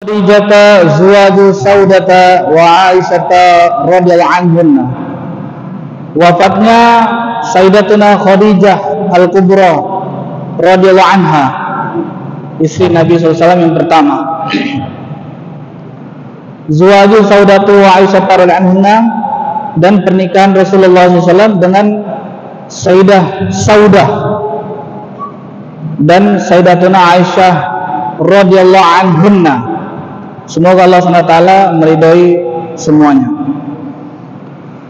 Khadijah zuwaju Saudata wa Aisyah radhiyallahu anhunna. Wafatnya Sayyidatuna Khadijah Al-Kubra radhiyallahu anha, istri Nabi SAW yang pertama. Zuwaju Saudatu wa Aisyah radhiyallahu anhunna, dan pernikahan Rasulullah SAW dengan Sayyidah Saudah dan Sayyidatuna Aisyah radhiyallahu anhunna. Semoga Allah SWT meridhai semuanya.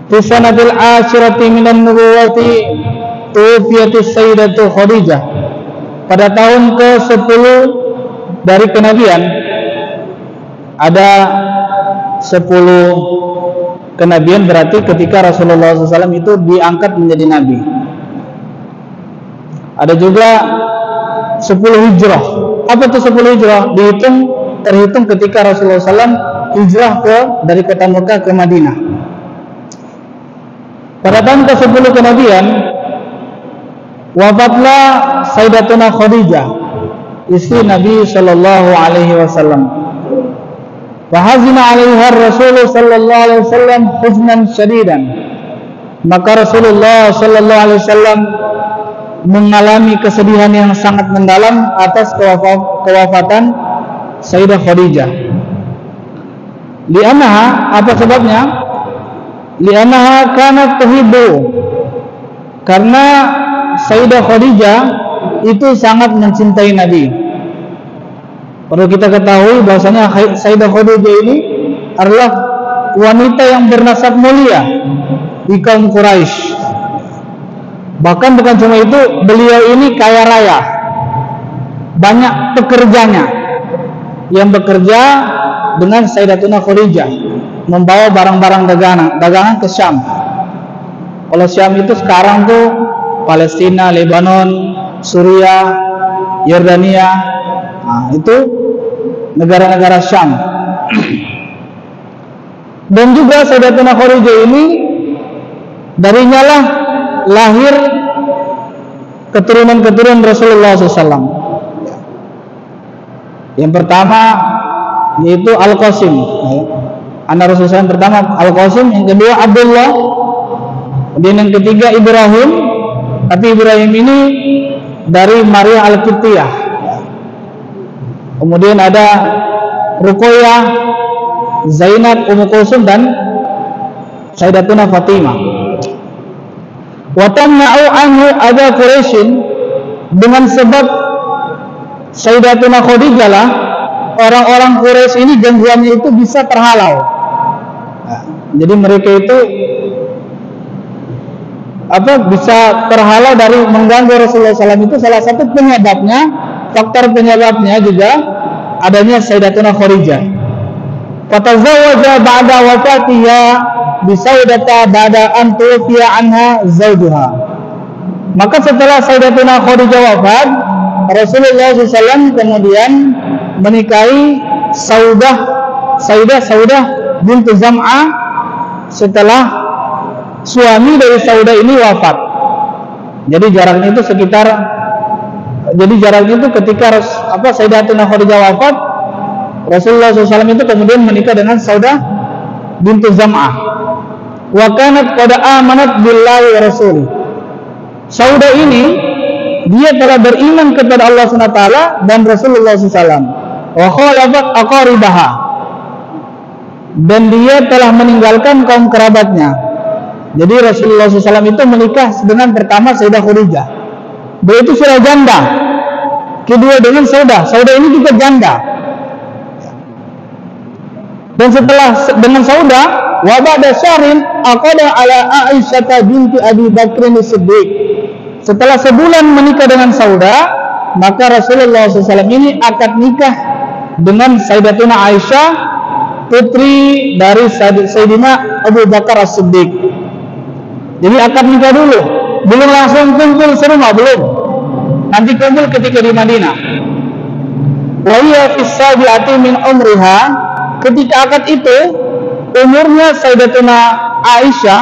Fi sanatil asyirati minan nubuwati tufiyatis Sayyidatu Khadijah. Pada tahun ke-10 dari kenabian, ada 10 kenabian, berarti ketika Rasulullah SAW itu diangkat menjadi nabi. Ada juga 10 hijrah. Apa itu 10 hijrah? Terhitung ketika Rasulullah SAW hijrah dari kota Mekah ke Madinah. Pada tahun ke-10 kenabian, wafatlah Sayyidatuna Khadijah, istri Nabi Sallallahu Alaihi Wasallam. Wahazina alaiha Rasulullah Sallallahu Alaihi Wasallam huznan syadidan. Maka Rasulullah Sallallahu Alaihi Wasallam mengalami kesedihan yang sangat mendalam atas kewafatan Sayyidah Khadijah. Li'annaha, apa sebabnya? Li'annaha kanat tuhibbu, karena Sayyidah Khadijah itu sangat mencintai Nabi. Perlu kita ketahui bahwasanya Sayyidah Khadijah ini adalah wanita yang bernasab mulia di kaum Quraisy. Bahkan bukan cuma itu, beliau ini kaya raya, banyak pekerjanya yang bekerja dengan Sayyidatuna Khadijah, membawa barang-barang dagangan ke Syam. Kalau Syam itu sekarang tuh Palestina, Lebanon, Suriah, Yordania, itu negara-negara Syam. Dan juga Sayyidatuna Khadijah ini darinya lah lahir keturunan Rasulullah SAW. Yang pertama yaitu Al-Qasim, anak Rasulullah yang pertama Al-Qasim, yang kedua Abdullah, dan yang ketiga Ibrahim. Tapi Ibrahim ini dari Maria Al-Qibtiyah. Kemudian ada Ruqayyah, Zainab, Ummu Kulsum, dan Sayyidatuna Fatimah. Wa tamna'u anhu ada Quraisyin, dengan sebab Sayyidatuna Khadijah lah orang-orang Quraisy ini gangguannya itu bisa terhalau. Jadi mereka itu bisa terhalau dari mengganggu Rasulullah SAW. Itu salah satu penyebabnya, faktor penyebabnya juga adanya Sayyidatuna Khadijah. Fatazawwaja ba'da wafatiha bi Sayyidata ba'da an tuwfiya anha zawjuha. Maka setelah Sayyidatuna Khadijah wafat, Rasulullah SAW kemudian menikahi Sayyidah Saudah bintu Zam'ah setelah suami dari Saudah ini wafat. Jadi jaraknya itu ketika Sayyidatuna Khadijah wafat, Rasulullah SAW itu kemudian menikah dengan Saudah bintu Zam'ah. Wa kanat qad amanat billahi wa rasulih. Saudah ini dia telah beriman kepada Allah SWT dan Rasulullah SAW. Wa khalafat aqaribaha, dan dia telah meninggalkan kaum kerabatnya. Jadi Rasulullah SAW itu menikah dengan pertama Sayyidah Khadijah. Beliau itu sudah janda. Kedua dengan Saudah ini juga janda. Dan setelah dengan Saudah, wa ba'da syahrin aqada ala Aisyah binti Abi Bakr as-Siddiq. Setelah sebulan menikah dengan Saudah, maka Rasulullah SAW ini akad nikah dengan Sayyidatuna Aisyah, putri dari Sayyidina Abu Bakar as-Siddiq. Jadi akad nikah dulu, belum langsung kumpul serumah, belum. Nanti kumpul ketika di Madinah. Wa hiya fi sabi'ati min umriha. Ketika akad itu, umurnya Sayyidatuna Aisyah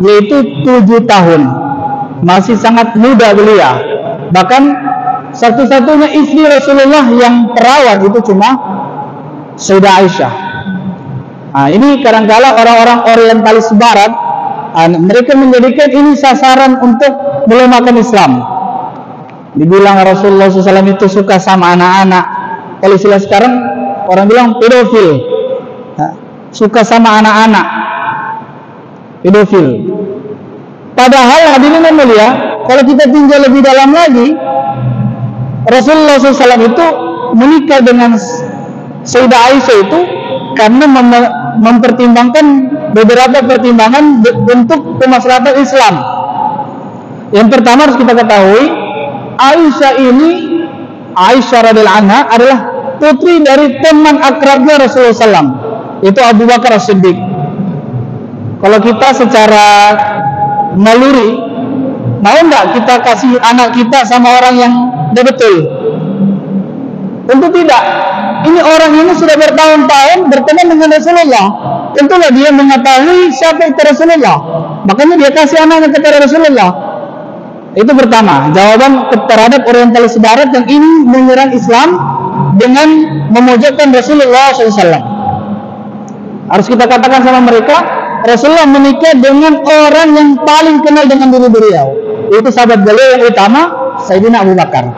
yaitu 7 tahun. Masih sangat muda beliau. Bahkan satu-satunya istri Rasulullah yang perawat itu cuma Sayyidah Aisyah. Nah, ini kadang-kala orang-orang orientalis barat, mereka menjadikan ini sasaran untuk melemahkan Islam. Dibilang Rasulullah SAW itu suka sama anak-anak. Kalau istilah sekarang orang bilang pedofil, suka sama anak-anak, pedofil. Padahal hadirin yang mulia, kalau kita tinjau lebih dalam lagi, Rasulullah SAW itu menikah dengan Sayyidah Aisyah itu karena mempertimbangkan beberapa pertimbangan untuk kemaslahatan Islam. Yang pertama harus kita ketahui, Aisyah radhiyallahu anha adalah putri dari teman akrabnya Rasulullah SAW, itu Abu Bakar As-Siddiq. Kalau kita secara naluri, mau nggak kita kasih anak kita sama orang yang tidak betul? Tentu tidak. Ini orang ini sudah bertahun-tahun berteman dengan Rasulullah. Tentulah dia mengetahui siapa itu Rasulullah. Makanya dia kasih anaknya kepada Rasulullah. Itu pertama, jawaban terhadap orientalis barat yang ini menyerang Islam dengan memojokkan Rasulullah SAW. Harus kita katakan sama mereka, Rasulullah menikah dengan orang yang paling kenal dengan diri beliau, yaitu sahabat beliau yang utama, Sayyidina Abu Bakar.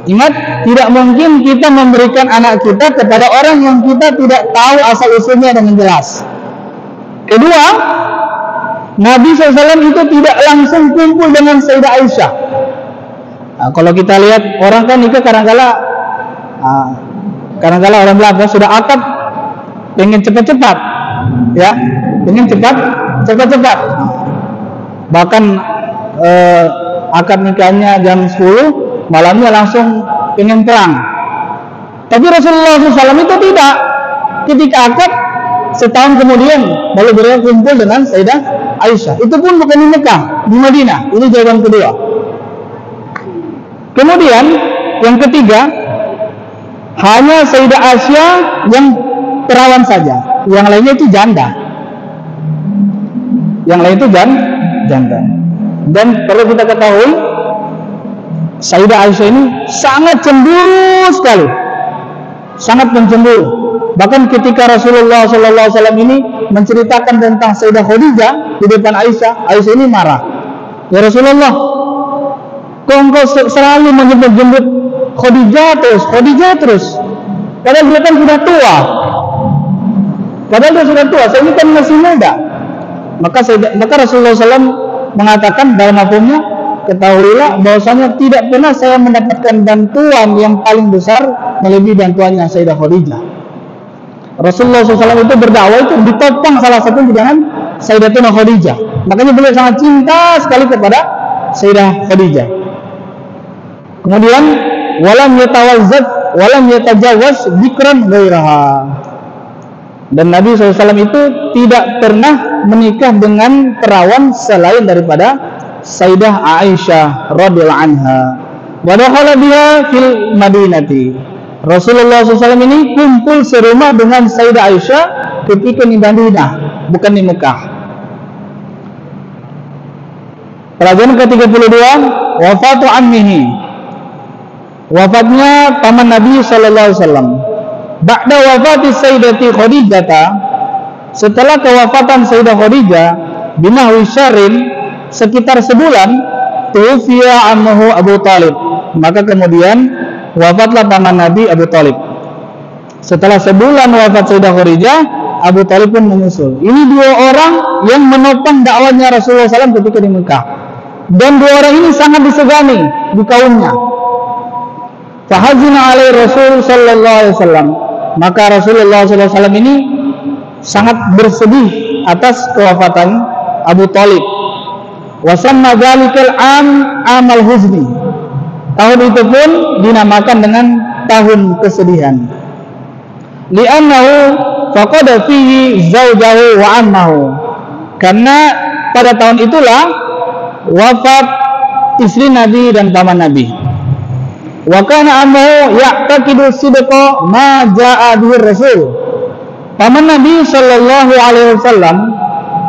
Ingat, tidak mungkin kita memberikan anak kita kepada orang yang kita tidak tahu asal-usulnya dengan jelas. Kedua, Nabi SAW itu tidak langsung kumpul dengan Sayyidah Aisyah. Nah, kalau kita lihat orang kan nikah kadang-kala orang bilang sudah akad pengen cepat-cepat, ya, pengen cepat-cepat. Bahkan akad nikahnya jam 10, malamnya langsung pengen perang. Tapi Rasulullah SAW itu tidak. Ketika akad, setahun kemudian baru beliau kumpul dengan Sayyidah Aisyah. Itu pun bukan di Mekah, di Madinah. Ini jawaban kedua. Kemudian yang ketiga, hanya Sayyidah Aisyah yang perawan saja, yang lainnya itu janda. Yang lain itu janda. Dan perlu kita ketahui, Sayyidah Aisyah ini sangat cemburu sekali, sangat mencemburu. Bahkan ketika Rasulullah SAW ini menceritakan tentang Sayyidah Khadijah di depan Aisyah, Aisyah ini marah. Ya Rasulullah, kok engkau selalu menyebut-nyebut Khadijah terus. Padahal dia kan sudah tua. Saya ini kan masih muda. Maka Rasulullah SAW mengatakan dalam mafhumnya, ketahuilah bahwasanya tidak pernah saya mendapatkan bantuan yang paling besar melebihi bantuannya Sayyidah Khadijah. Rasulullah SAW itu berdakwah itu ditopang salah satu dengan Sayyidatuna Khadijah. Makanya beliau sangat cinta sekali kepada Sayyidah Khadijah. Kemudian walam yatajawaz dzikran ghairaha. Dan Nabi SAW itu tidak pernah menikah dengan perawan selain daripada Sayyidah Aisyah radhiyallahu anha. Wa dakhala biha fil Madinati. Rasulullah SAW ini kumpul serumah dengan Sayyidah Aisyah ketika di Madinah, bukan di Mekah. Pelajaran ke-32, wafatu ammihi. Wafatnya paman Nabi SAW. Ba'da wafati Sayyidati Khadijah, setelah kewafatan Sayyidah Khadijah binahwi syarrin, sekitar sebulan, tufiya ammuhu Abu Talib. Maka kemudian wafatlah paman Nabi Abu Talib. Setelah sebulan wafat Sayyidah Khadijah, Abu Talib pun menyusul. Ini dua orang yang menopang dakwahnya Rasulullah SAW ketika di Mekah. Dan dua orang ini sangat disegani di kaumnya. Fahazina alaihi Rasul sallallahu alaihi wasallam. Maka Rasulullah SAW ini sangat bersedih atas kewafatan Abu Talib. Wasamma dzalikal amal huzni. Tahun itu pun dinamakan dengan tahun kesedihan. Li'annahu faqada fihi zawjahu wa ammahu. Karena pada tahun itulah wafat istri Nabi dan paman Nabi. Wa kana ammuhu ya'taqidu sidqa ma jaa'a bihi Rasul. Paman Nabi sallallahu alaihi wasallam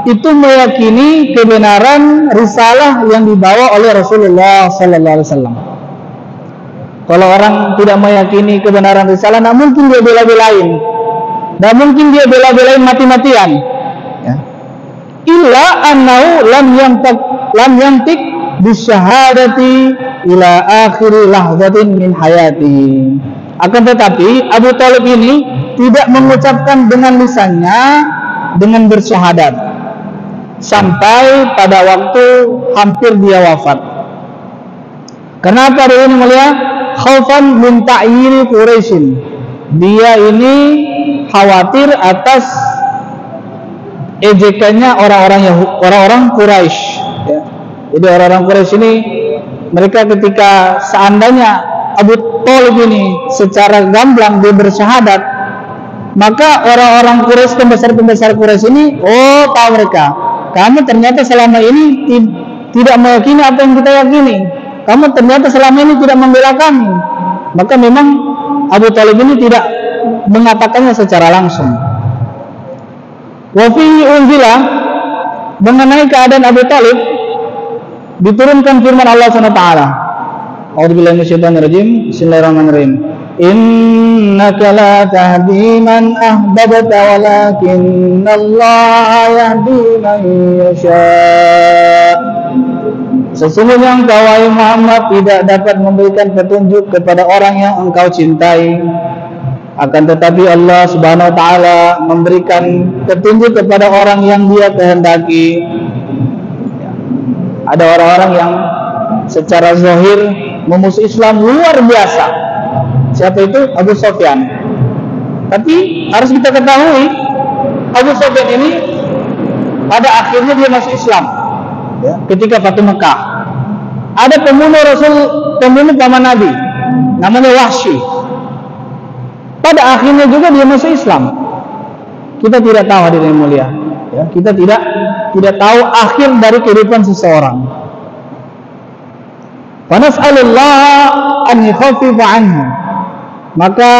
itu meyakini kebenaran risalah yang dibawa oleh Rasulullah sallallahu alaihi wasallam. Kalau orang tidak meyakini kebenaran risalah, nah mungkin dia bela-belain. Dan mungkin dia bela-belain mati-matian. Ya. Illa annahu lam yantik bisyahadati ila akhiri lahzatin min hayati. Akan tetapi Abu Thalib ini tidak mengucapkan dengan lisannya dengan bersyahadat sampai pada waktu hampir dia wafat. Kenapa dia ini mulia? Khaufan min ta'yiri Quraisyin. Dia ini khawatir atas ejekannya orang-orang Quraisy. Ya. Jadi orang-orang Quraisy ini mereka ketika seandainya Abu Thalib ini secara gamblang dia bersyahadat, maka orang-orang Quraisy, pembesar-pembesar Quraisy ini, tahu mereka, kamu ternyata selama ini tidak meyakini apa yang kita yakini, kamu ternyata selama ini tidak membela kami. Maka memang Abu Thalib ini tidak mengatakannya secara langsung. Wa fihi unzila, mengenai keadaan Abu Thalib diturunkan firman Allah Subhanahu wa taala. A'udzubillahi minasyaitonir rajim. Bismillahirrahmanirrahim. Innaka la tahdi man ahbabta walakinallaha yahdi man yasha. Sesungguhnya engkau wahai Muhammad tidak dapat memberikan petunjuk kepada orang yang engkau cintai, akan tetapi Allah Subhanahu wa taala memberikan petunjuk kepada orang yang Dia kehendaki. Ada orang-orang yang secara zahir memusuhi Islam luar biasa. Siapa itu? Abu Sufyan. Tapi harus kita ketahui, Abu Sufyan ini pada akhirnya dia masuk Islam. Ya, ketika Fathu Mekah. Ada pembunuh paman Nabi, namanya Wahsy. Pada akhirnya juga dia masuk Islam. Kita tidak tahu, hadirin mulia. Ya, kita tidak tahu akhir dari kehidupan seseorang. Wa nas'alullah an yukhaffifa anhu. Maka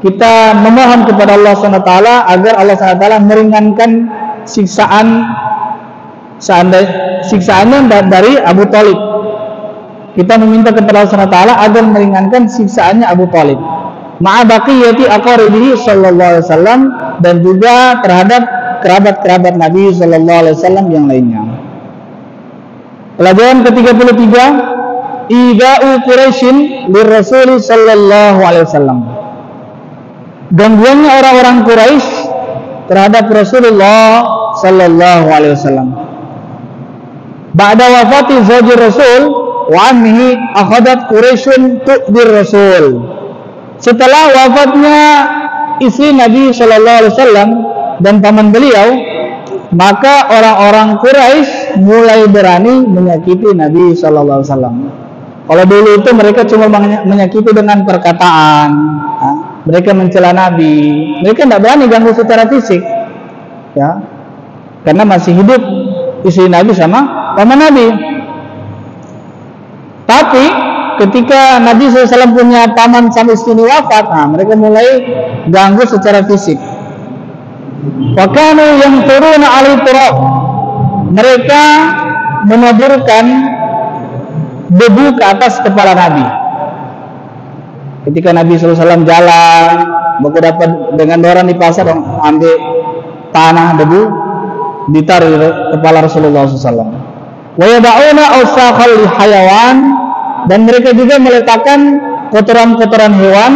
kita memohon kepada Allah SWT agar Allah SWT meringankan siksaannya dari Abu Thalib. Kita meminta kepada Allah SWT agar meringankan siksaannya Abu Thalib. Ma'a baqiyati aqaribihi sallallahu alaihi wasallam, dan juga terhadap kerabat-kerabat Nabi sallallahu alaihi wasallam yang lainnya. Pelajaran ke-33, ida'u Quraisyin lirrasul sallallahu alaihi wasallam. Gangguannya orang-orang Quraisy terhadap Rasulullah sallallahu alaihi wasallam. Ba'da wafati zawji Rasul wa ammihi akhadat Quraisyun tu'dir Rasul. Setelah wafatnya istri Nabi sallallahu alaihi wasallam dan paman beliau, maka orang-orang Quraisy mulai berani menyakiti Nabi sallallahu alaihi wasallam. Kalau dulu itu mereka cuma menyakiti dengan perkataan, mereka mencela Nabi, mereka tidak berani ganggu secara fisik, ya, karena masih hidup istri Nabi sama paman Nabi. Tapi ketika Nabi SAW punya paman sama istri wafat, mereka mulai ganggu secara fisik. Wa kanu yanthuruna 'alal turab. Mereka menaburkan debu ke atas kepala Nabi. Ketika Nabi SAW jalan, baku dapat dengan orang di pasar, ambil tanah debu, ditaruh di kepala Rasulullah SAW. Wa yada'una awsakhal hayawan, dan mereka juga meletakkan kotoran-kotoran hewan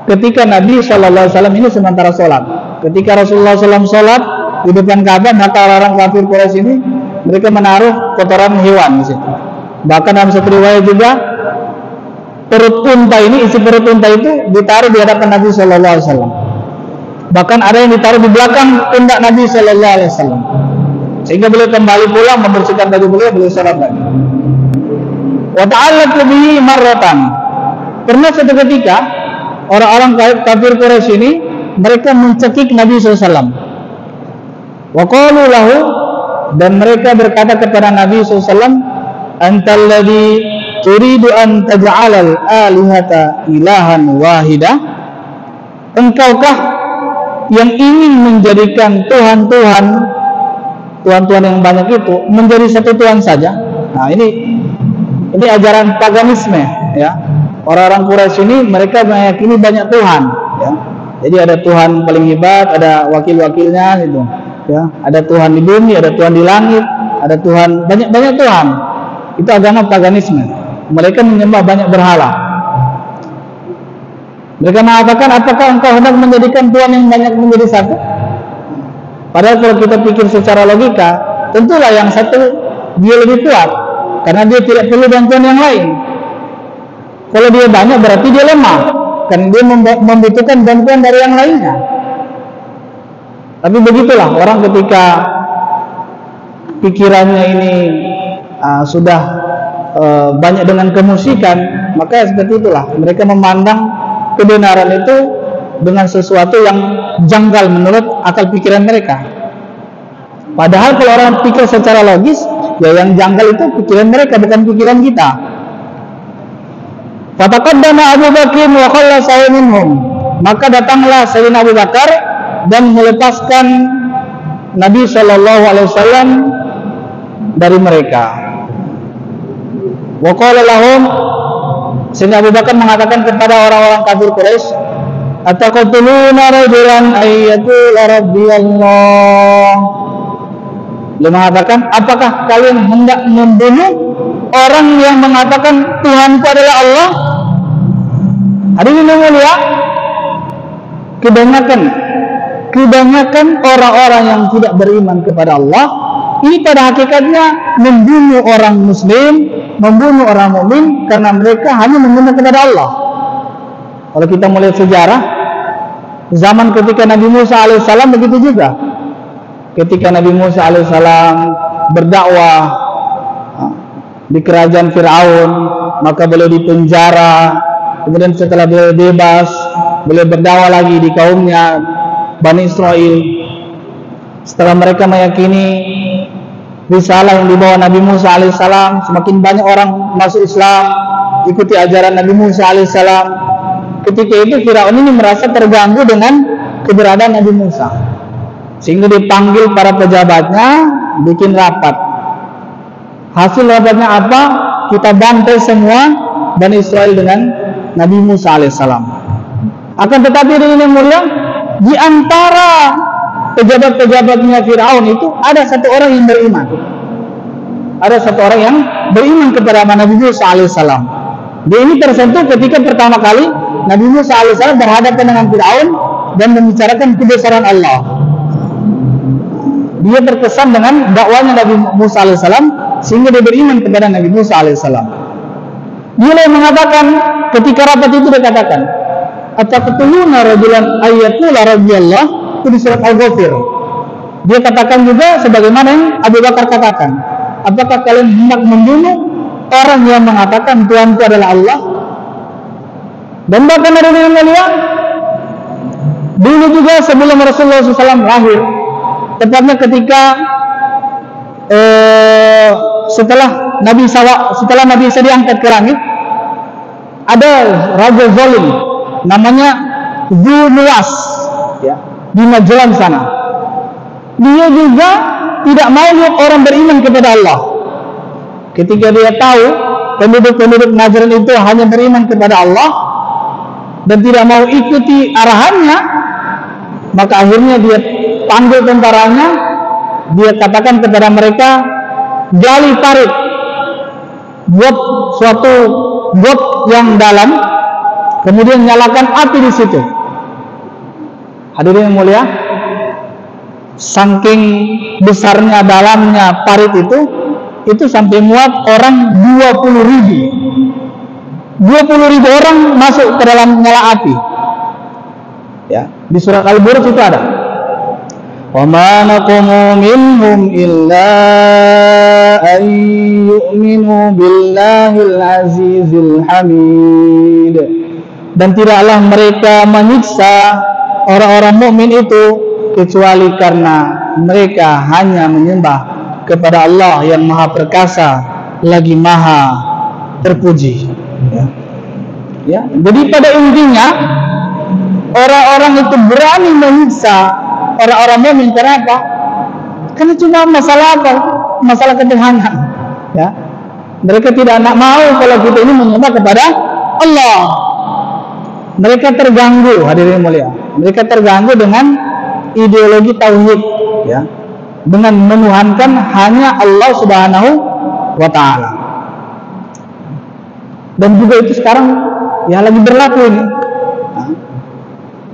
ketika Nabi SAW ini sementara sholat. Ketika Rasulullah SAW sholat di depan Ka'bah, maka orang kafir Quraisy ini mereka menaruh kotoran hewan di situ. Bahkan dalam satu riwayat juga perut unta ini, isi perut unta itu ditaruh di hadapan Nabi SAW. Bahkan ada yang ditaruh di belakang pundak Nabi SAW, sehingga beliau kembali pulang membersihkan baju beliau sholat lagi. Wa ta'allaqu bihi marratan. Pernah suatu ketika orang-orang kafir Quraisy ini mereka mencekik Nabi SAW. Wa qalu lahu, dan mereka berkata kepada Nabi SAW, antal ladzi turidu an taj'alal alihata ilahan wahida. Engkaukah yang ingin menjadikan Tuhan-Tuhan yang banyak itu menjadi satu Tuhan saja? Nah, ini ajaran paganisme, ya. Orang-orang Quraisy ini mereka meyakini banyak Tuhan, ya. Jadi ada Tuhan paling hebat, ada wakil-wakilnya gitu. Ya, ada Tuhan di bumi, ada Tuhan di langit, ada Tuhan, banyak Tuhan. Itu agama paganisme. Mereka menyembah banyak berhala. Mereka mengatakan, apakah engkau hendak menjadikan Tuhan yang banyak menjadi satu? Padahal kalau kita pikir secara logika, tentulah yang satu dia lebih kuat, karena dia tidak perlu bantuan yang lain. Kalau dia banyak berarti dia lemah, karena dia membutuhkan bantuan dari yang lainnya. Tapi begitulah orang ketika pikirannya ini sudah banyak dengan kemusikan, maka seperti itulah mereka memandang kebenaran itu dengan sesuatu yang janggal menurut akal pikiran mereka. Padahal kalau orang pikir secara logis, ya yang janggal itu pikiran mereka, bukan pikiran kita. Fataqaddama Abu Bakr wa khallasahu minhum. Maka datanglah Sayyidina Abu Bakar dan melepaskan Nabi SAW dari mereka. Wa qala lahum, Sayyidina Abu Bakar mengatakan kepada orang-orang kafir Quraisy, ataqtuluna rajulan ayyaqula rabbiyallah. Dia mengatakan, apakah kalian hendak membunuh orang yang mengatakan Tuhanku adalah Allah? Hadirin yang mulia, kebanyakan orang-orang yang tidak beriman kepada Allah ini pada hakikatnya membunuh orang muslim, membunuh orang mukmin karena mereka hanya membunuh kepada Allah. Kalau kita melihat sejarah zaman ketika Nabi Musa alaihissalam begitu juga. Ketika Nabi Musa alaihissalam berdakwah di kerajaan Fir'aun, maka beliau dipenjara. Kemudian setelah beliau bebas, beliau berdakwah lagi di kaumnya Bani Israel. Setelah mereka meyakini risalah yang dibawa Nabi Musa alaihissalam, semakin banyak orang masuk Islam, ikuti ajaran Nabi Musa alaihissalam. Ketika itu Fir'aun ini merasa terganggu dengan keberadaan Nabi Musa, sehingga dipanggil para pejabatnya, bikin rapat. Hasil rapatnya apa? Kita bantai semua Bani Israel dengan Nabi Musa alaihissalam. Akan tetapi ini yang mulia, di antara pejabat-pejabatnya Fir'aun itu ada satu orang yang beriman. Ada satu orang yang beriman kepada Nabi Musa alaihissalam. Dia ini tersentuh ketika pertama kali Nabi Musa alaihissalam berhadapan dengan Fir'aun dan membicarakan kebesaran Allah. Dia terkesan dengan dakwanya Nabi Musa alaihissalam sehingga dia beriman kepada Nabi Musa alaihissalam. Dia yang mengatakan ketika rapat itu, dia katakan, ataqtuluna rajulan ayyaqula rabbiyallah, itu di surat Al-Ghafir. Dia katakan juga sebagaimana yang Abu Bakar katakan, apakah kalian hendak membunuh orang yang mengatakan Tuhanku adalah Allah? Dan bahkan ada yang mulia, dulu juga sebelum Rasulullah SAW lahir, tepatnya ketika setelah Nabi Isa diangkat ke langit, ada raja zalim namanya Zunuwas, ya, di Najran sana. Dia juga tidak mau lihat orang beriman kepada Allah. Ketika dia tahu penduduk-penduduk Najran itu hanya beriman kepada Allah dan tidak mau ikuti arahannya, maka akhirnya dia panggil tentaranya. Dia katakan kepada mereka, gali parit, buat suatu got yang dalam, kemudian nyalakan api di situ. Hadirin yang mulia, saking besarnya dalamnya parit itu sampai muat orang 20.000 orang masuk ke dalam nyala api. Ya, di surat Al-Buruj itu ada. Wa ma naqamu minhum illa an yu'minu billahil azizil hamid. Dan tidaklah mereka menyiksa orang-orang mukmin itu kecuali karena mereka hanya menyembah kepada Allah yang Maha Perkasa lagi Maha Terpuji. Ya, jadi pada intinya orang-orang itu berani menyiksa orang-orang mukmin karena apa? Karena cuma masalah apa? Masalah ketuhanan. Ya, mereka tidak nak mau kalau kita ini menyembah kepada Allah. Mereka terganggu, hadirin mulia. mereka terganggu dengan ideologi tauhid, ya, dengan menuhankan hanya Allah Subhanahu wa Ta'ala. Dan juga itu sekarang ya lagi berlaku ini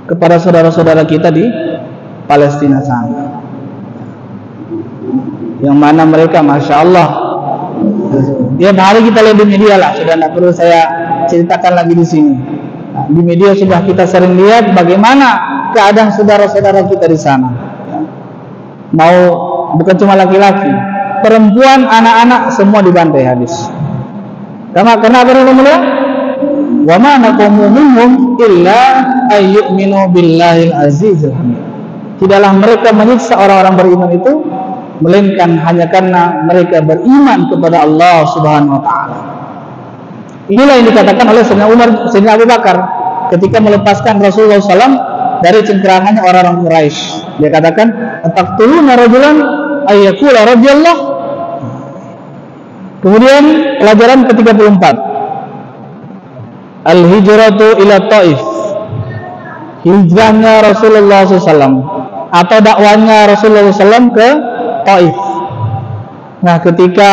kepada saudara-saudara kita di Palestina sana, yang mana mereka Masya Allah tiap hari kita lihat di media lah, sudah tidak perlu saya ceritakan lagi di sini. Di media sudah kita sering lihat bagaimana keadaan saudara-saudara kita di sana. Mau bukan cuma laki-laki, perempuan, anak-anak semua dibantai habis. Kenapa mulia? Wa ma naqamu minhum illa ayyuminu billahil azizil hamid. Tidaklah mereka menyiksa orang-orang beriman itu melainkan hanya karena mereka beriman kepada Allah Subhanahu wa Ta'ala. Inilah yang dikatakan oleh Sayyidina Umar, Sayyidina Abu Bakar ketika melepaskan Rasulullah SAW dari cengkeramannya orang-orang Quraisy. Dia katakan, "Ataqtuluna rajulan ayyakula radhiyallahu." Kemudian pelajaran ke-34, Al-hijratu ila Taif, hijrahnya Rasulullah SAW atau dakwahnya Rasulullah SAW ke Taif. Nah, ketika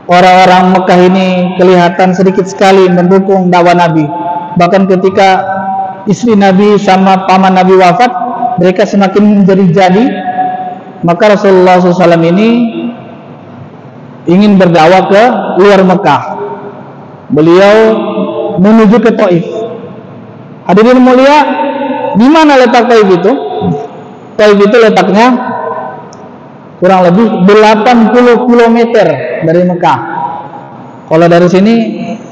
orang-orang Mekah ini kelihatan sedikit sekali mendukung dakwah Nabi, bahkan ketika istri Nabi sama paman Nabi wafat, mereka semakin menjadi-jadi, maka Rasulullah SAW ini ingin berdakwah ke luar Mekah. Beliau menuju ke Taif. Hadirin mulia, di mana letak Taif itu? Taif itu letaknya kurang lebih 80 km dari Mekah. Kalau dari sini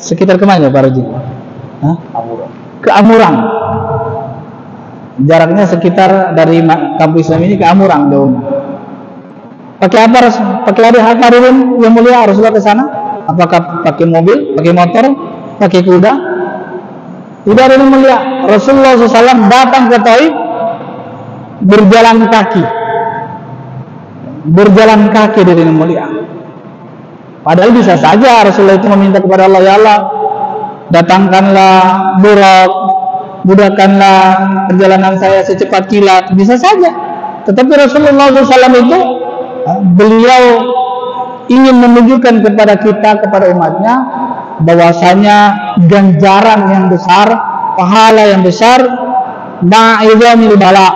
sekitar kemana Pak Roji? Ke Amurang. Jaraknya sekitar dari kampus Islam ini ke Amurang jauhnya. Pakai apa? Pakai lari hadirin yang mulia Rasulullah ke sana? Apakah pakai mobil, pakai motor, pakai kuda? Tidak, ada yang mulia. Rasulullah SAW datang ke Taif berjalan kaki. Berjalan kaki dari yang mulia. Padahal bisa saja Rasulullah itu meminta kepada Allah, ya Allah, datangkanlah burak, mudahkanlah perjalanan saya secepat kilat. Bisa saja. Tetapi Rasulullah SAW itu beliau ingin menunjukkan kepada kita, kepada umatnya, bahwasanya ganjaran yang besar, pahala yang besar, ma'idhamil bala,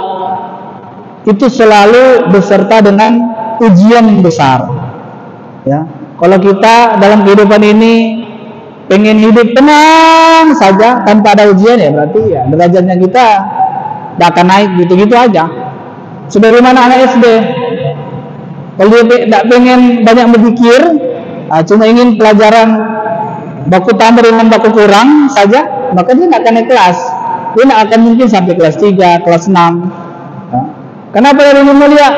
itu selalu beserta dengan ujian yang besar. Ya, kalau kita dalam kehidupan ini pengen hidup tenang saja tanpa ada ujian, ya berarti ya derajatnya kita tidak akan naik gitu-gitu aja. Sebagaimana anak SD, kalau dia tidak pengen banyak berpikir, cuma ingin pelajaran baku tambah dengan baku kurang saja, maka dia tidak akan naik kelas. Dia tidak akan mungkin sampai kelas 3, kelas 6. Kenapa dari mulia?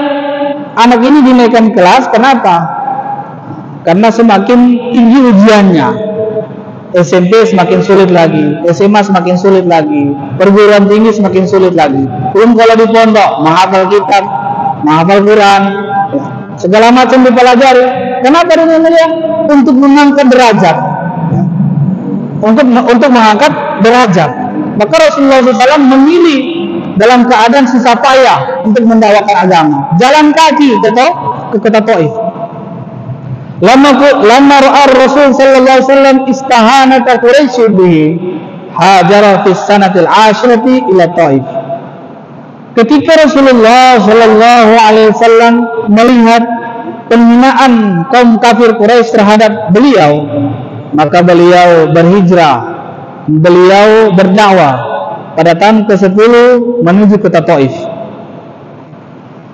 Anak ini dinaikkan kelas, kenapa? Karena semakin tinggi ujiannya. SMP semakin sulit lagi, SMA semakin sulit lagi, perguruan tinggi semakin sulit lagi. Belum kalau di pondok, menghafal kitab, menghafal Quran, segala macam dipelajari. Kenapa dengan mulia? Untuk mengangkat derajat, untuk mengangkat derajat. Maka Rasulullah SAW memilih dalam keadaan susah payah untuk mendakwakan agama, jalan kaki ke kota Taif. Lama ra'a Rasul sallallahu alaihi wasallam istahanata Quraisy bihi, hajara fi sanatil 'ashrati ila Taif. Ketika Rasulullah sallallahu alaihi wasallam melihat penghinaan kaum kafir Quraisy terhadap beliau, maka beliau berhijrah, beliau berdakwah pada tahun ke-10 menuju kota Taif.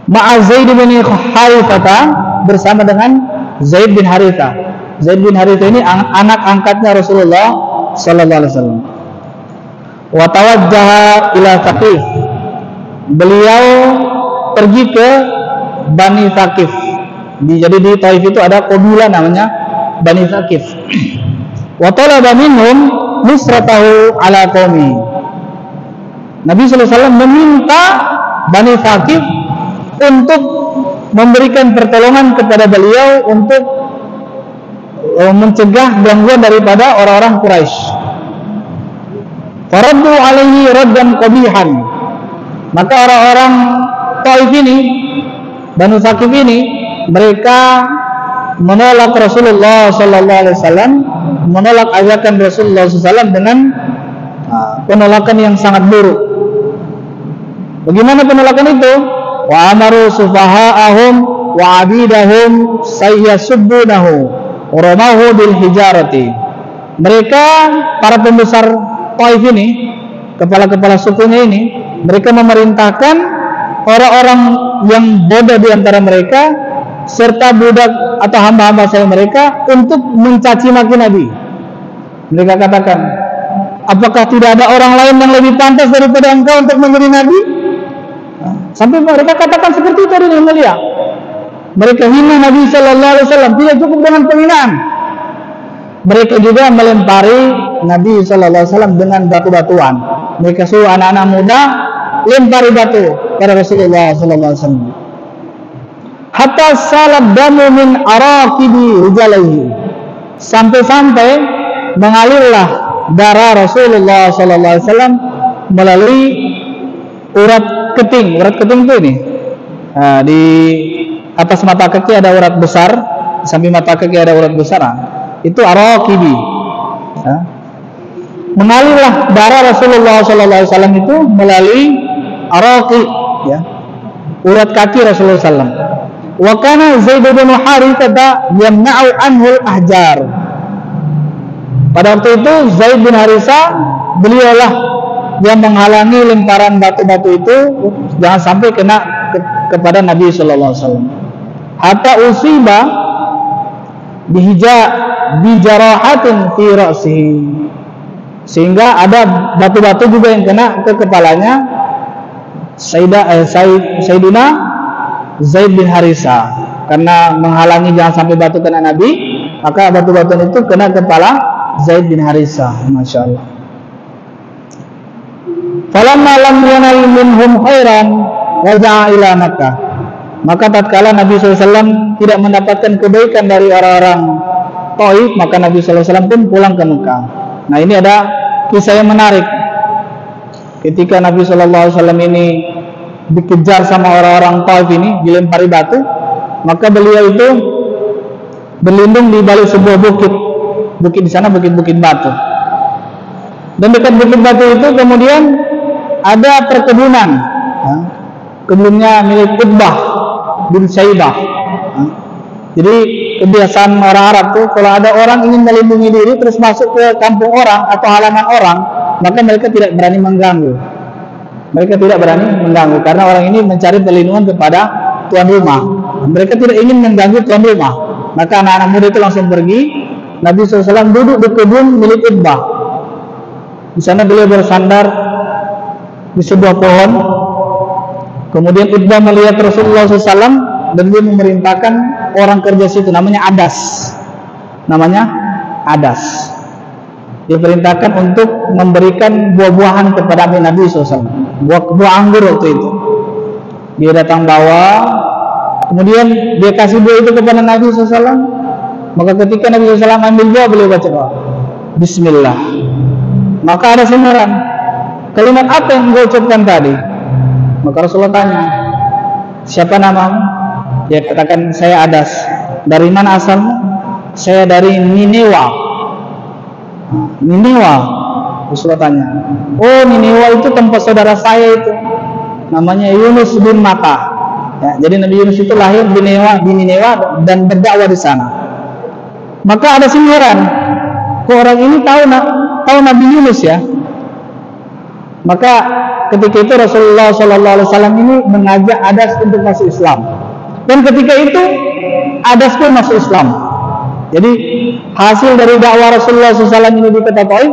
Ma'a Zaid bin Harithah, bersama dengan Zaid bin Harithah. Zaid bin Harithah ini anak angkatnya Rasulullah sallallahu alaihi wasallam. Wa tawajjaha ila Thaqif. Beliau pergi ke Bani Thaqif. Jadi di Taif itu ada kabilah namanya Bani Thaqif. Wa talaba minhum nusratahu ala qaumi. Nabi sallallahu alaihi wasallam meminta Bani Thaqif untuk memberikan pertolongan kepada beliau untuk mencegah gangguan daripada orang-orang Quraisy. Faraddu alaihi raddan qabihan. Maka orang-orang Taif ini, Banu Thaqif ini, mereka menolak Rasulullah sallallahu alaihi wasallam, menolak ajakan Rasulullah sallallahu alaihi wasallam dengan penolakan yang sangat buruk. Bagaimana penolakan itu? Wa amaru sufaha'ahum wa abidahum sayyasubbunahu wa ramahu bil hijarati. Mereka, para pembesar Taif ini, kepala-kepala sukunya ini, mereka memerintahkan orang-orang yang bodoh di antara mereka serta budak atau hamba-hamba saya mereka untuk mencaci maki Nabi. Mereka katakan, apakah tidak ada orang lain yang lebih pantas daripada engkau untuk menjadi Nabi? Sampai mereka katakan seperti itu yang mulia. Mereka hina Nabi Sallallahu Alaihi Wasallam, tidak cukup dengan penghinaan. Mereka juga melempari Nabi Sallallahu Alaihi Wasallam dengan batu-batuan. Mereka suruh anak-anak muda lempari batu pada Rasulullah Sallallahu Alaihi Wasallam. Hatta salab damu min araqibi rijalaihi, sampai-sampai mengalirlah darah Rasulullah Sallallahu Alaihi Wasallam melalui urat keting. Urat keting itu ini, di atas mata kaki ada urat besar, samping mata kaki ada urat besar. Itu araqibi. Mengalirlah darah Rasulullah Sallallahu Alaihi Wasallam itu melalui araqi, ya, urat kaki Rasulullah Sallam. Wa kana Zaid bin Harithah yamna'u anhu al-ahjar. Pada waktu itu Zaid bin Harithah, beliaulah yang menghalangi lemparan batu-batu itu jangan sampai kena kepada Nabi Sallallahu Alaihi Wasallam. Hatta usiba bijarahatin fi ra'sihi, sehingga ada batu-batu juga yang kena ke kepalanya Sayyidina Zaid bin Harithah. Karena menghalangi jangan sampai batu kena Nabi, maka batu-batu itu kena kepala Zaid bin Harithah. Masya Allah. Falamma lam yanal minhum khairan raja'a ila Makkah. Maka tatkala Nabi SAW tidak mendapatkan kebaikan dari orang-orang Taif, maka Nabi SAW pun pulang ke Mekah. Nah, ini ada kisah yang menarik. Ketika Nabi SAW ini dikejar sama orang-orang Taif ini, dilempari batu, maka beliau itu berlindung di balik sebuah bukit. Bukit di sana bukit-bukit batu. Dan dekat bukit batu itu kemudian ada perkebunan. Kebunnya milik Utbah bin Syaibah. Jadi kebiasaan orang Arab tuh, kalau ada orang ingin melindungi diri terus masuk ke kampung orang atau halaman orang, maka mereka tidak berani mengganggu. Mereka tidak berani mengganggu karena orang ini mencari perlindungan kepada tuan rumah. Mereka tidak ingin mengganggu tuan rumah. Maka anak-anak muda itu langsung pergi. Nabi SAW duduk di kebun milik Utbah. Di sana beliau bersandar di sebuah pohon. Kemudian Utbah melihat Rasulullah SAW dan dia memerintahkan orang kerja situ, namanya Adas. Dia perintahkan untuk memberikan buah-buahan kepada Nabi SAW, buah anggur waktu itu. Dia datang bawa, kemudian dia kasih buah itu kepada Nabi SAW. Maka ketika Nabi SAW ambil buah, beliau baca doa, Bismillah. Maka ada sinaran, kalimat apa yang engkau ucapkan tadi? Maka Rasulullah tanya, siapa namamu? Dia katakan, saya Adas. Dari mana asalmu? Saya dari Ninewa. Ninewa. Rasulullah tanya, oh Ninewa itu tempat saudara saya itu, namanya Yunus bin Matta. Ya, jadi Nabi Yunus itu lahir di Ninewa dan berdakwah di sana. Maka ada sindiran, kok orang ini tahu Nabi Yunus ya? Maka ketika itu Rasulullah SAW ini mengajak Adas untuk masuk Islam. Dan ketika itu Adas pun masuk Islam. Jadi hasil dari dakwah Rasulullah SAW ini di kota Taif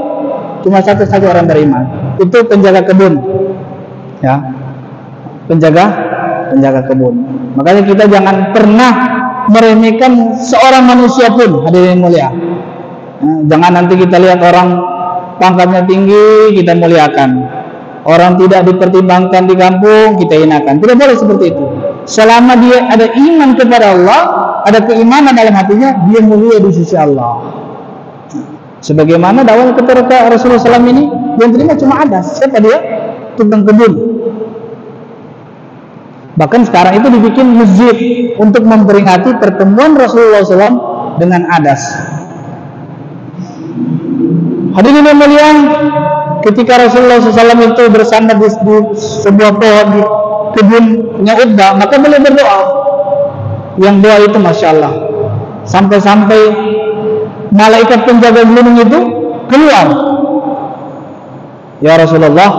cuma satu orang beriman. Itu penjaga kebun, ya, penjaga kebun. Makanya kita jangan pernah meremehkan seorang manusia pun, hadirin mulia. Jangan nanti kita lihat orang pangkatnya tinggi kita muliakan, orang tidak dipertimbangkan di kampung kita hinakan. Tidak boleh seperti itu. Selama dia ada iman kepada Allah, ada keimanan dalam hatinya, dia mulia di sisi Allah. Sebagaimana dakwah ketika Rasulullah SAW ini yang terima cuma adas. Siapa dia? Tukang kebun. Bahkan sekarang itu dibikin masjid untuk memperingati pertemuan Rasulullah SAW dengan adas. Hadirin yang mulia, ketika Rasulullah SAW itu bersandar di sebuah pohon di kebunnya Uqbah, maka beliau berdoa. Yang doa itu Masya Allah, sampai-sampai malaikat penjaga gunung itu keluar. Ya Rasulullah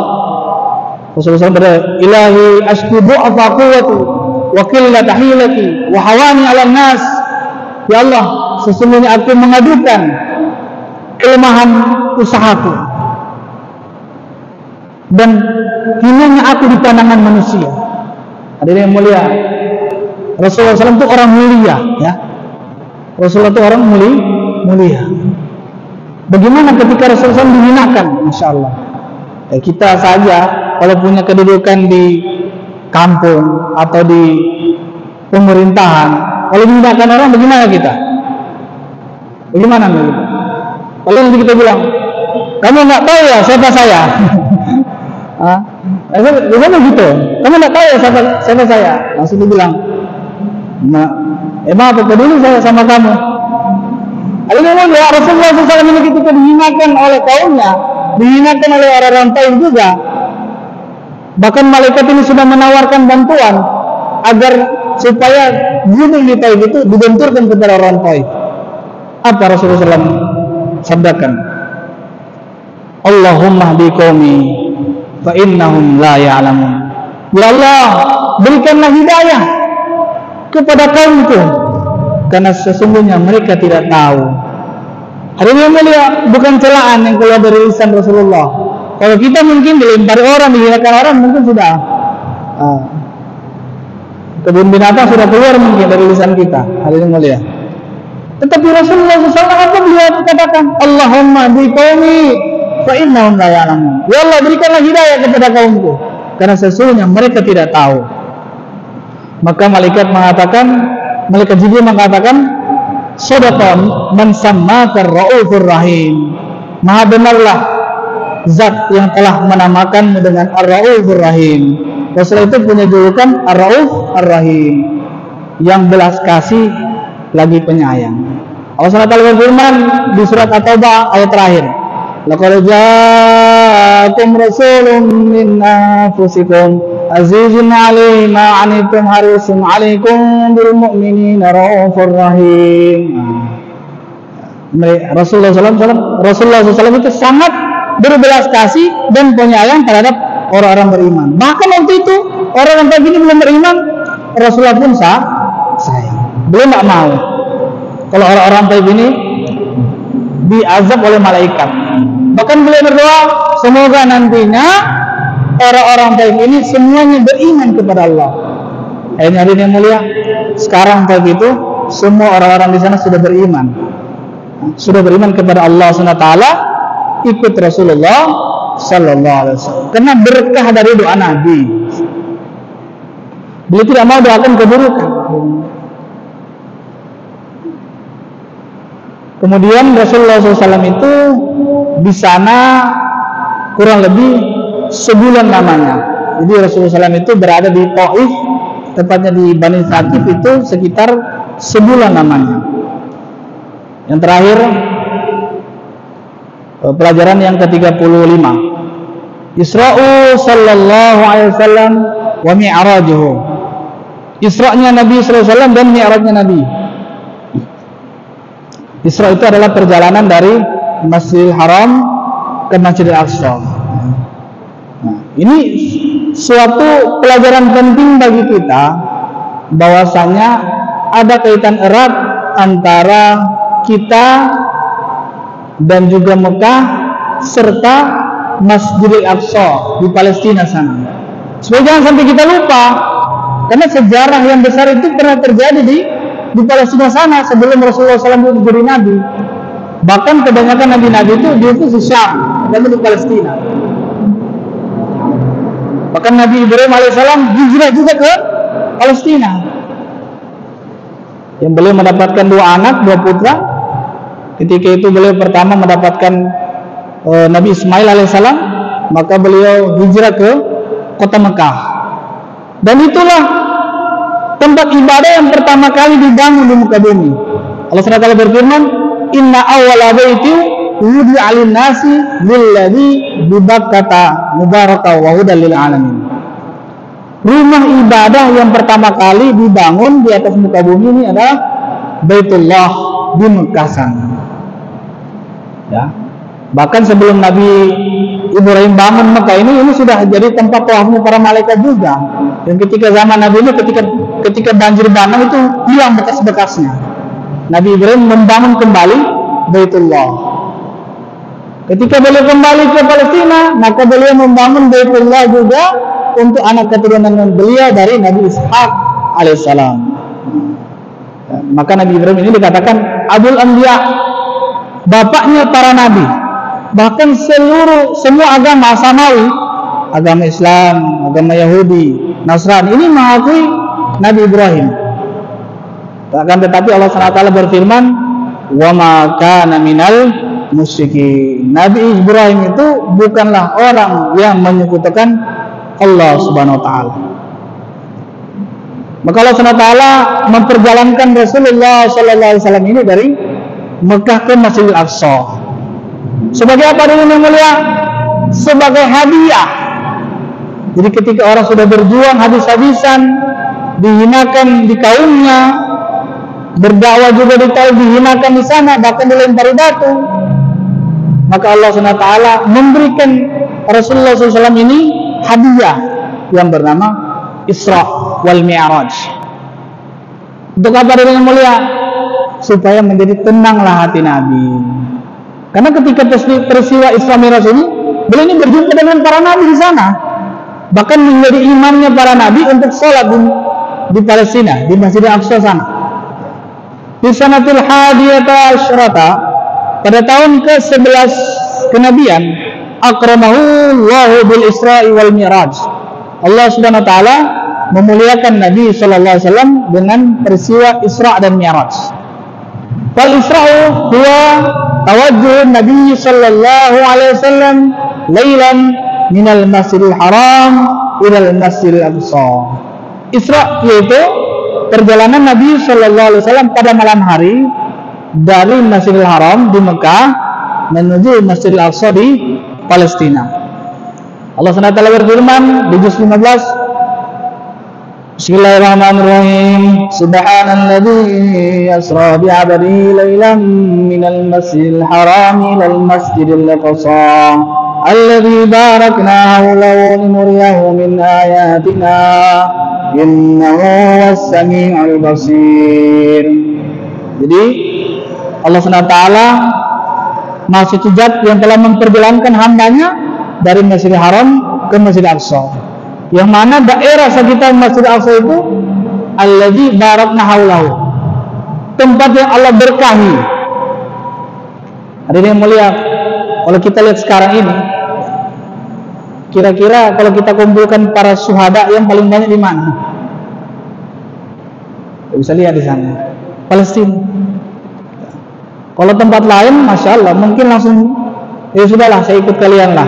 SAW berdoa, Ilahi ashku du'afa quwwati wa qillata hilati wa hawani 'alan nas. Ya Allah, sesungguhnya aku mengadukan kelemahan usahaku dan hinanya aku di pandangan manusia. Hadirin yang mulia, Rasulullah SAW itu orang mulia, ya. Rasulullah itu orang mulia. Bagaimana ketika Rasulullah SAW dihinakan? Masya Allah. Ya, kita saja kalau punya kedudukan di kampung atau di pemerintahan, kalau dihinakan orang, bagaimana kita? Bagaimana kita? Kalau nanti kita bilang, kamu nggak tahu ya siapa saya? Biasanya gitu. Kamu nggak tahu ya siapa saya? Langsung dibilang, emang apa peduli saya sama kamu? Alhamdulillah Rasulullah SAW ini ketika dihinakan oleh kaumnya, dihinakan oleh orang-orang Taif juga. Bahkan malaikat ini sudah menawarkan bantuan agar supaya gunung di Taif itu dibenturkan kepada orang Taif. Apa Rasulullah SAW sabdakan? Allahumma hdi qaumi fa innahum la ya'lamun. Ya Allah, berikanlah hidayah kepada kaumku karena sesungguhnya mereka tidak tahu. Hadirin yang mulia, bukan celaan yang keluar dari lisan Rasulullah. Kalau kita mungkin dilempari orang, dihinakan orang, mungkin sudah kebun binatang sudah keluar mungkin dari lisan kita. Hadirin yang mulia. Tetapi Rasulullah SAW apa beliau katakan? Allahumma hdi qaumi fa innahum la ya'lamun. Ya Allah, berikanlah hidayah kepada kaumku karena sesungguhnya mereka tidak tahu. Maka malaikat Jibril mengatakan, Sadaqan man sammaka ar-Raufur Rahim. Maha benarlah zat yang telah menamakanmu dengan Ar-Raufur Rahim. Rasul itu punya julukan Ar-Rauf Ar-Rahim, yang belas kasih lagi penyayang. Allah SWT berfirman di surat At-Taubah ayat terakhir, laqad ja'akum rasulun min anfusikum azizun 'alaihi ma 'anittum harisun 'alaikum bil mu'minina raufur rahim. Rasulullah SAW itu sangat berbelas kasih dan penyayang terhadap orang-orang beriman. Bahkan waktu itu orang-orang begini belum beriman, Rasulullah pun sayang. Beliau tidak mau kalau orang-orang Taib ini diazab oleh malaikat. Bahkan beliau berdoa, semoga nantinya orang-orang Taib ini semuanya beriman kepada Allah. Hadirin yang mulia, sekarang Taib itu semua orang-orang di sana sudah beriman kepada Allah SWT, ikut Rasulullah Sallallahu Alaihi Wasallam. Karena berkah dari doa Nabi. Beliau tidak mau doakan keburukan. Kemudian Rasulullah SAW itu di sana kurang lebih sebulan namanya. Jadi Rasulullah SAW itu berada di Taif, tepatnya di Bani Thaqif itu sekitar sebulan namanya. Yang terakhir pelajaran yang ke-35, Isra'u sallallahu alaihi wasallam wa mi'rajuhu. Isra'nya Nabi sallallahu alaihi wasallam dan mi'rajnya Nabi. Isra itu adalah perjalanan dari Masjidil Haram ke Masjidil Aqsa. Nah, ini suatu pelajaran penting bagi kita, bahwasanya ada kaitan erat antara kita dan juga Mekah serta Masjidil Aqsa di Palestina sana. Supaya jangan sampai kita lupa, karena sejarah yang besar itu pernah terjadi di Palestina sana sebelum Rasulullah SAW jadi Nabi. Bahkan kebanyakan Nabi-Nabi itu diutus di Syam dan di Palestina. Bahkan Nabi Ibrahim alaihissalam hijrah juga ke Palestina. Yang beliau mendapatkan 2 anak, 2 putra. Ketika itu beliau pertama mendapatkan Nabi Ismail alaihissalam, maka beliau hijrah ke kota Mekah. Dan itulah tempat ibadah yang pertama kali dibangun di muka bumi. Allah SWT berfirman, Inna awwala baiti wudi'a lin-nasi lilladzi bi Bakkata mubaraka wa hudan lil alamin. Rumah ibadah yang pertama kali dibangun di atas muka bumi ini adalah Baitullah di Mekah sana. Ya. Bahkan sebelum Nabi Ibrahim bangun Mekah ini sudah jadi tempat tawafnya para malaikat juga. Dan ketika zaman Nabi ini ketika banjir bandang itu hilang bekas-bekasnya. Nabi Ibrahim membangun kembali Baitullah. Ketika beliau kembali ke Palestina, maka beliau membangun Baitullah juga untuk anak keturunan beliau dari Nabi Ishaq alaihissalam. Maka Nabi Ibrahim ini dikatakan Abul Anbiya, bapaknya para nabi. Bahkan semua agama samawi, agama Islam, agama Yahudi, Nasrani ini mengakui Nabi Ibrahim. Akan tetapi Allah SWT berfirman, wa ma kana minal musyrikin. Nabi Ibrahim itu bukanlah orang yang menyekutukan Allah Subhanahu wa taala. Maka Allah Subhanahu wa taala memperjalankan Rasulullah sallallahu alaihi wasallam ini dari Mekah ke Masjidil Aqsa. Sebagai apa ini yang mulia? Sebagai hadiah. Jadi ketika orang sudah berjuang habis-habisan, dihinakan di kaumnya, berdakwah juga dihinakan di sana, bahkan dilempari batu, maka Allah Subhanahu wa taala memberikan Rasulullah SAW ini hadiah yang bernama Isra wal Mi'raj. Untuk apa yang mulia? Supaya menjadi tenanglah hati Nabi. Karena ketika peristiwa Isra Mi'raj ini, beliau ini berjumpa dengan para nabi di sana. Bahkan menjadi imamnya para nabi untuk sholat di Palestina, di Masjidil Aqsa sana. Di sanatil hadiyata asyrata, pada tahun ke-11 kenabian, akramahu Allahu bil Isra'i wal Mi'raj. Allah Subhanahu wa taala memuliakan Nabi sallallahu alaihi wasallam dengan peristiwa Isra dan Mi'raj. Wal Isra'u huwa tawajjuh Nabi sallallahu alaihi wasallam lailan minal Masjidil Haram ilal Masjidil Aqsa. Isra yaitu perjalanan Nabi sallallahu alaihi wasallam pada malam hari dari Masjidil Haram di Mekah menuju Masjidil Aqsa di Palestina. Allah SWT berfirman di juz 15, Bismillahirrahmanirrahim. Subhanalladzi yasra bi'abdihi lailan minal Masjidil Haram ilal Masjidil Aqsa alladzi barakna hawlahu linuriyahu min ayatina innahu was-sami'ul basir. Jadi Allah SWT Maha Suci Zat yang telah memperjalankan hambanya dari Masjidil Haram ke Masjidil Aqsa, yang mana daerah sekitar Masjidil Aqsa itu alladzi barakna haulahu, tempat yang Allah berkahi. Hadirin yang mulia, kalau kita lihat sekarang ini, kira-kira kalau kita kumpulkan para syuhada yang paling banyak di mana? Bisa lihat di sana, Palestina. Kalau tempat lain, masya Allah, mungkin langsung ya sudahlah, saya ikut kalian lah,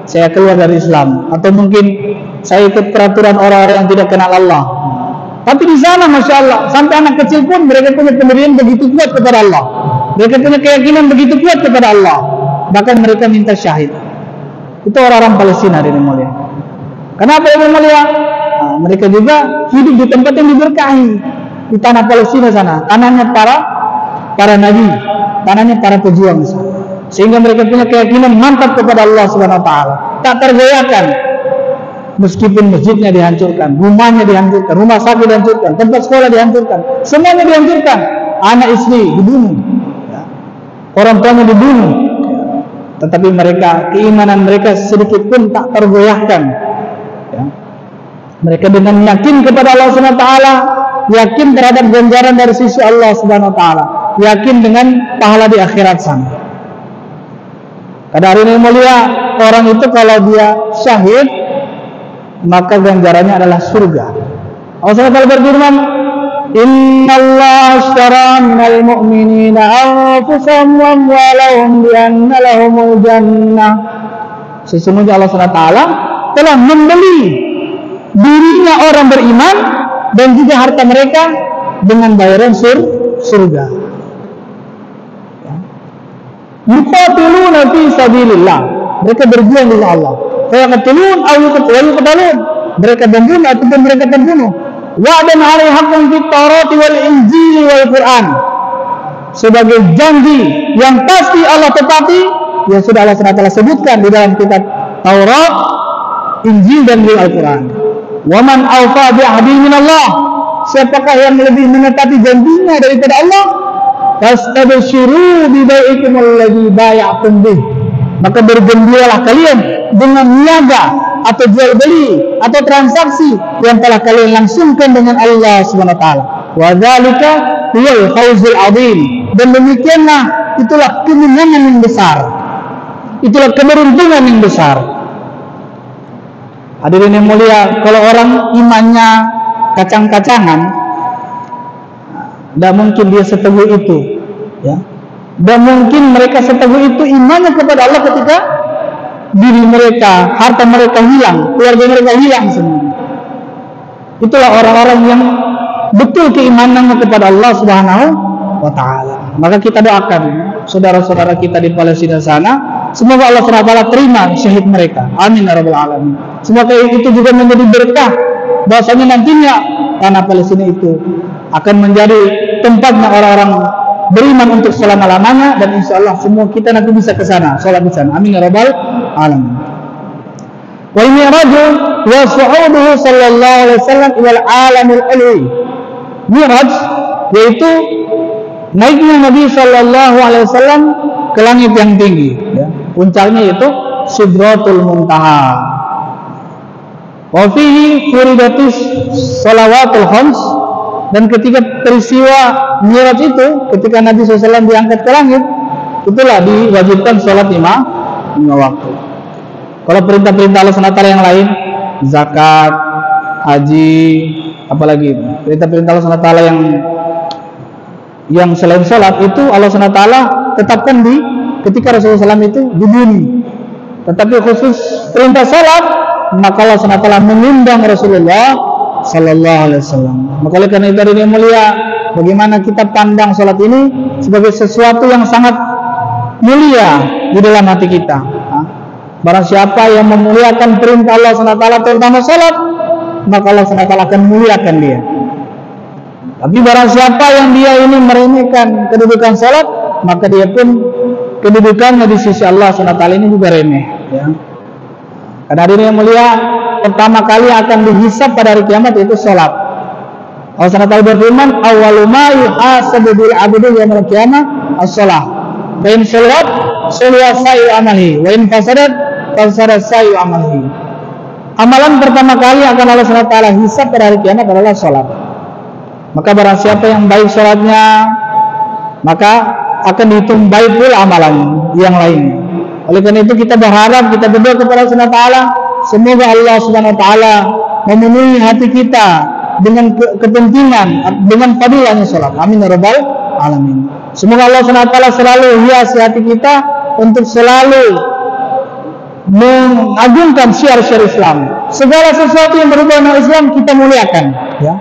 saya keluar dari Islam, atau mungkin saya ikut peraturan orang-orang yang tidak kenal Allah. Tapi di sana, masya Allah, sampai anak kecil pun mereka punya pendirian begitu kuat kepada Allah, mereka punya keyakinan begitu kuat kepada Allah, bahkan mereka minta syahid. Itu orang-orang Palestina di mulia. Kenapa yang mulia? Nah, mereka juga hidup di tempat yang diberkahi, di tanah Palestina sana, tanahnya para nabi, tanahnya para pejuang, sehingga mereka punya keyakinan mantap kepada Allah Subhanahu wa taala, tak tergoyahkan meskipun masjidnya dihancurkan, rumahnya dihancurkan, rumah sakit dihancurkan, tempat sekolah dihancurkan, semuanya dihancurkan, anak istri dibunuh, orang tuanya dibunuh, tetapi mereka, keimanan mereka sedikit pun tak tergoyahkan. Mereka dengan yakin kepada Allah Subhanahu wa taala, yakin terhadap ganjaran dari sisi Allah Subhanahu wa taala, yakin dengan pahala di akhirat sana. Pada hari ini mulia, orang itu kalau dia syahid, maka ganjarannya adalah surga. Allah SWT berfirman, Innallaha ashtara minal mu'minina anfusahum wa amwalahum bi anna lahumul jannah. Sesungguhnya Allah SWT telah membeli dirinya orang beriman dan juga harta mereka dengan bayaran surga. Yuqatiluna fi sabilillah, mereka berjuang di Allah. Fayaqtulun aw yuqtalun, mereka membunuh ataupun mereka terbunuh. Wa'dan 'alaihi haqqun fit Taurati wal Injil wal Quran, sebagai janji yang pasti Allah tepati yang sudah Allah SWT sebutkan di dalam kitab Taurat, Injil dan Al-Quran. Wa man awfa bi ahdi minallah, siapakah yang lebih menepati janjinya daripada Allah? Fastabshiru bi bai'ikum alladzi bay'atum bih, maka bergembiralah kalian dengan niaga atau jual beli atau transaksi yang telah kalian langsungkan dengan Allah Subhanahu wa taala. Wa dzalika huwal fawzul 'adzim, dan demikianlah itulah kemenangan yang besar. Itulah keberuntungan yang besar. Hadirin yang mulia, kalau orang imannya kacang-kacangan, tidak mungkin dia seteguh itu, ya. Dan mungkin mereka seteguh itu imannya kepada Allah ketika diri mereka, harta mereka hilang, keluarga mereka hilang semua. Itulah orang-orang yang betul keimanannya kepada Allah Subhanahu wa taala. Maka kita doakan saudara-saudara kita di Palestina sana, semoga Allah SWT terima syahid mereka. Amin ya rabbal alamin. Semoga itu juga menjadi berkah, bahwasanya nantinya tanah Palestina itu akan menjadi tempatnya orang-orang beriman untuk selama-lamanya, dan insya Allah semua kita nanti bisa ke sana, sholat di sana. Amin ya rabbal alamin. Wa mi'raju wa su'uduhu sallallahu alaihi wasallam ila al-alamil ulwi. Mi'raj yaitu naiknya Nabi sallallahu alaihi wasallam ke langit yang tinggi, ya. Puncaknya yaitu Sidratul Muntaha. Wa fihi furidatis shalawatul khams, dan ketika peristiwa Mi'raj itu, ketika Nabi SAW diangkat ke langit, itulah diwajibkan sholat 5 waktu. Kalau perintah-perintah Allah SWT yang lain, zakat, haji, apalagi perintah-perintah Allah SWT yang selain sholat itu Allah SWT tetapkan di ketika Rasulullah SAW itu di bumi. Tetapi khusus perintah sholat, maka Allah SWT mengundang Rasulullah Sallallahu Alaihi Wasallam. Maka oleh karena itu yang mulia, bagaimana kita pandang sholat ini sebagai sesuatu yang sangat mulia di dalam hati kita. Barang siapa yang memuliakan perintah Allah SWT terutama sholat, maka Allah SWT akan memuliakan dia. Tapi barang siapa yang dia ini meremehkan kedudukan sholat, maka dia pun kedudukannya di sisi Allah SWT ini juga remeh, ya. Karena hadirin yang mulia, pertama kali akan dihisab pada hari kiamat yaitu sholat. Allah SWT berfirman, awwalu ma yuhasabu bil 'abdi yaumil qiyamah as-shalah. Wa in shalat shalla sa'i amalihi, wa in fasadat fasada sa'i amalihi. Amalan pertama kali akan Allah SWT hisab pada hari kiamat adalah sholat. Maka barang siapa yang baik sholatnya, maka akan dihitung baik pula amalan yang lain. Oleh karena itu kita berharap, kita berdoa kepada Allah Subhanahu wa taala, semoga Allah Subhanahu wa taala memenuhi hati kita dengan kepentingan, dengan fadilahnya salat. Amin ya rabbal alamin. Semoga Allah Subhanahu wa taala selalu hiasi hati kita untuk selalu mengagungkan syiar-syiar Islam. Segala sesuatu yang berhubungan dengan Islam kita muliakan, ya.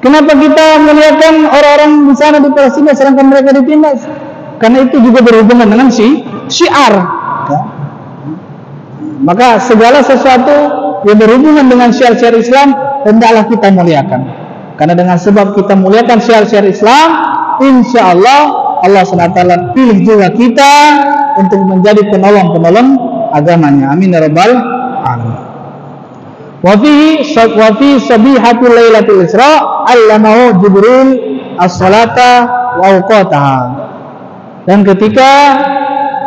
Kenapa kita muliakan orang-orang di sana di Palestina sedangkan mereka ditindas? Karena itu juga berhubungan dengan syiar, ya. Maka segala sesuatu yang berhubungan dengan syiar-syiar Islam hendaklah kita muliakan. Karena dengan sebab kita muliakan syiar-syiar Islam, insya Allah Allah SWT pilih juga kita untuk menjadi penolong-penolong agamanya. Amin ya rabbal alamin. Wa fi sabihatil lailatul Isra allamahu Jibril as-salata wa awqataha. Dan ketika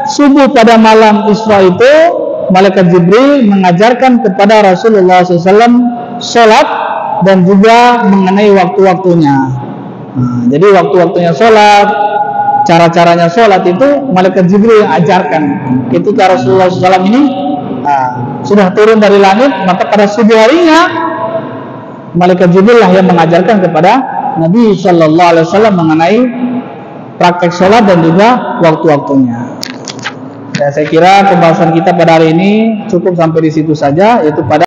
subuh pada malam Isra itu, malaikat Jibril mengajarkan kepada Rasulullah SAW sholat dan juga mengenai waktu-waktunya. Jadi waktu-waktunya sholat, cara-caranya sholat itu malaikat Jibril yang ajarkan. Ketika Rasulullah SAW ini sudah turun dari langit, maka pada subuh harinya malaikat Jibril lah yang mengajarkan kepada Nabi Shallallahu Alaihi Wasallam mengenai praktek sholat dan juga waktu-waktunya. Ya, saya kira pembahasan kita pada hari ini cukup sampai di situ saja, yaitu pada